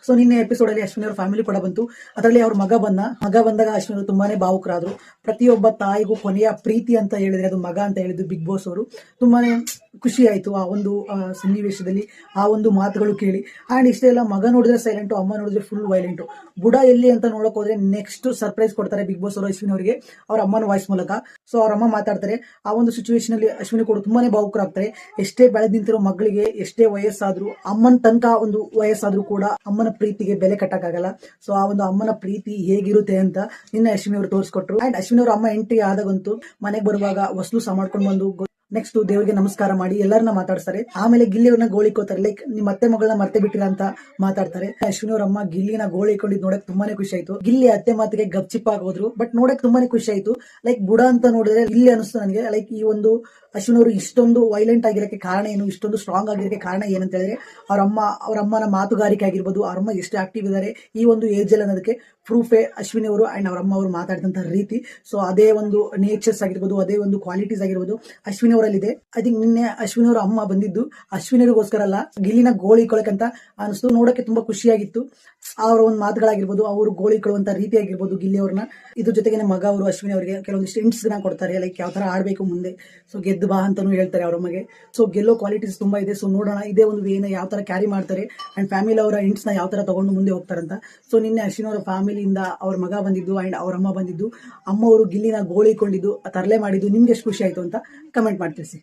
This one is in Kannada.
ಸೊ ನಿನ್ನೆ ಎಪಿಸೋಡ್ ಅಲ್ಲಿ ಅಶ್ವಿನಿ ಅವ್ರ ಫ್ಯಾಮಿಲಿ ಕೂಡ ಬಂತು. ಅದರಲ್ಲಿ ಅವ್ರ ಮಗ ಬಂದಾಗ ಅಶ್ವಿನಿ ಅವರು ತುಂಬಾನೇ ಭಾವುಕರಾದ್ರು. ಪ್ರತಿಯೊಬ್ಬ ತಾಯಿಗೂ ಕೊನೆಯ ಪ್ರೀತಿ ಅಂತ ಹೇಳಿದ್ರೆ ಅದು ಮಗ ಅಂತ ಹೇಳಿದ್ರು ಬಿಗ್ ಬಾಸ್ ಅವರು. ತುಂಬಾನೇ ಖುಷಿ ಆಯ್ತು ಆ ಒಂದು ಸನ್ನಿವೇಶದಲ್ಲಿ, ಆ ಒಂದು ಮಾತುಗಳು ಕೇಳಿ. ಅಂಡ್ ಇಷ್ಟೇ ಎಲ್ಲ, ಮಗ ನೋಡಿದ್ರೆ ಸೈಲೆಂಟು, ಅಮ್ಮ ನೋಡಿದ್ರೆ ಫುಲ್ ವೈಲೆಂಟು. ಬುಡ ಎಲ್ಲಿ ಅಂತ ನೋಡಕ್ ಹೋದ್ರೆ ನೆಕ್ಸ್ಟ್ ಸರ್ಪ್ರೈಸ್ ಕೊಡ್ತಾರೆ ಬಿಗ್ ಬಾಸ್ ಅವರು ಅಶ್ವಿನಿ ಅವರಿಗೆ ಅವ್ರ ಅಮ್ಮನ ವಾಯ್ಸ್ ಮೂಲಕ. ಸೊ ಅವ್ರ ಅಮ್ಮ ಮಾತಾಡ್ತಾರೆ. ಆ ಒಂದು ಸಿಚುವೇಶನ್ ಅಲ್ಲಿ ಅಶ್ವಿನಿ ಕೂಡ ತುಂಬಾನೇ ಭಾವುಕರಾಗ್ತಾರೆ. ಎಷ್ಟೇ ಬೆಳೆದ್ ನಿಂತಿರೋ ಮಗಳಿಗೆ ಎಷ್ಟೇ ವಯಸ್ಸಾದ್ರೂ, ಅಮ್ಮನ ತನಕ ಒಂದು ವಯಸ್ಸಾದ್ರೂ ಕೂಡ ಅಮ್ಮನ ಪ್ರೀತಿಗೆ ಬೆಲೆ ಕಟ್ಟಕ್ಕಾಗಲ್ಲ. ಸೊ ಆ ಒಂದು ಅಮ್ಮನ ಪ್ರೀತಿ ಹೇಗಿರುತ್ತೆ ಅಂತ ನಿನ್ನೆ ಅಶ್ವಿನಿ ಅವರು ತೋರಿಸ್ಕೊಟ್ರು. ಅಂಡ್ ಅಶ್ವಿನಿ ಅವ್ರ ಅಮ್ಮ ಎಂಟ್ರಿ ಆದಾಗಂತೂ ಮನೆಗೆ ಬರುವಾಗ ವಸ್ತು ಮಾಡ್ಕೊಂಡು ಬಂದು ನೆಕ್ಸ್ಟ್ ದೇವರಿಗೆ ನಮಸ್ಕಾರ ಮಾಡಿ ಎಲ್ಲರನ್ನ ಮಾತಾಡ್ತಾರೆ. ಆಮೇಲೆ ಗಿಲ್ಲಿಯವ್ರನ್ನ ಗೋಳಿಕೋತಾರೆ. ಲೈಕ್ ನಿಮ್ಮ ಅತ್ತೆ ಮಗಳನ್ನ ಮರ್ತೆ ಬಿಟ್ಟಿರ ಅಂತ ಮಾತಾಡ್ತಾರೆ. ಅಶ್ವಿನಿ ಅವ್ರ ಅಮ್ಮ ಗಿಲ್ಲಿನ ಗೋಳಿಕೊಂಡಿದ್ ನೋಡಕ್ ತುಂಬಾನೇ ಖುಷಿ ಆಯ್ತು. ಗಿಲ್ಲಿ ಅತ್ತೆ ಮಾತಿಗೆ ಗಪ್ಚಿಪ್ಪಾಗಿ ಹೋದ್ರು, ಬಟ್ ನೋಡಕ್ ತುಂಬಾನೇ ಖುಷಿ ಆಯ್ತು. ಲೈಕ್ ಬುಡ ಅಂತ ನೋಡಿದ್ರೆ ಇಲ್ಲಿ ಅನಿಸ್ತು ನನಗೆ, ಲೈಕ್ ಈ ಒಂದು ಅಶ್ವಿನಿ ಅವರು ಇಷ್ಟೊಂದು ವೈಲೆಂಟ್ ಆಗಿರೋಕೆ ಕಾರಣ ಏನು, ಇಷ್ಟೊಂದು ಸ್ಟ್ರಾಂಗ್ ಆಗಿರೋಕೆ ಕಾರಣ ಏನಂತ ಹೇಳಿದ್ರೆ ಅವ್ರ ಅಮ್ಮನ ಮಾತುಗಾರಿಕೆ ಆಗಿರ್ಬೋದು, ಅವ್ರ ಅಮ್ಮ ಎಷ್ಟು ಆಕ್ಟಿವ್ ಇದ್ದಾರೆ ಈ ಒಂದು ಏಜ್ ಅಲ್ಲಿ ಅನ್ನೋದಕ್ಕೆ ಪ್ರೂಫೇ ಅಶ್ವಿನಿ ಅವರು ಅಂಡ್ ಅವ್ರ ಅಮ್ಮ ಅವರು ಮಾತಾಡಿದಂತ ರೀತಿ. ಸೊ ಅದೇ ಒಂದು ನೇಚರ್ಸ್ ಆಗಿರ್ಬೋದು, ಅದೇ ಒಂದು ಕ್ವಾಲಿಟೀಸ್ ಆಗಿರ್ಬೋದು ಅಶ್ವಿನಿ ಅವರಲ್ಲಿದೆ. ಐ ಥಿಂಕ್ ನಿನ್ನೆ ಅಶ್ವಿನಿ ಅವರ ಅಮ್ಮ ಬಂದಿದ್ದು ಅಶ್ವಿನಿಗೋಸ್ಕರ ಅಲ್ಲ, ಗಿಲ್ಲಿನ ಗೋಳಿಕೊಳ್ಳಕಂತ ಅನಿಸ್ತು. ನೋಡಕ್ಕೆ ತುಂಬಾ ಖುಷಿಯಾಗಿತ್ತು. ಅವರ ಒಂದು ಮಾತುಗಳಾಗಿರ್ಬೋದು, ಅವರು ಗೋಳಿಕೊಳ್ಳುವಂತ ರೀತಿ ಆಗಿರ್ಬೋದು ಗಿಲ್ಲಿ ಅವ್ರನ್ನ. ಇದ್ರ ಜೊತೆಗೆ ಮಗ ಅವರು ಅಶ್ವಿನಿ ಅವರಿಗೆ ಕೆಲವೊಂದಿಷ್ಟು ಹಿಂಟ್ಸ್ ನ ಕೊಡ್ತಾರೆ, ಲೈಕ್ ಯಾವ ತರ ಆಡ್ಬೇಕು ಮುಂದೆ. ಸೊ ಗೆದ್ದು ಬಾ ಅಂತಾನು ಹೇಳ್ತಾರೆ ಅವ್ರ ಅಮ್ಮಗೆ. ಸೊ ಗೆಲ್ಲೋ ಕ್ವಾಲಿಟೀಸ್ ತುಂಬಾ ಇದೆ. ಸೊ ನೋಡೋಣ ಇದೇ ಒಂದು ವೇನ ಯಾವ ತರ ಕ್ಯಾರಿ ಮಾಡ್ತಾರೆ ಅಂಡ್ ಫ್ಯಾಮಿಲಿ ಅವರ ಹಿಂಟ್ಸ್ ನ ಯಾವ ತರ ತಗೊಂಡು ಮುಂದೆ ಹೋಗ್ತಾರಂತ. ಸೊ ನಿನ್ನೆ ಅಶ್ವಿನಿ ಅವರ ಫ್ಯಾಮಿಲಿಯಿಂದ ಅವ್ರ ಮಗ ಬಂದಿದ್ದು ಅಂಡ್ ಅವ್ರ ಅಮ್ಮ ಬಂದಿದ್ದು, ಅಮ್ಮ ಅವರು ಗಿಲ್ಲಿನ ಗೋಳಿಕೊಂಡಿದ್ದು ತರಲೆ ಮಾಡಿದ್ದು ನಿಮ್ಗೆ ಎಷ್ಟು ಖುಷಿ ಆಯ್ತು ಅಂತ ಕಮೆಂಟ್ ಮಾಡಿ ತಿಳಿಸಿ.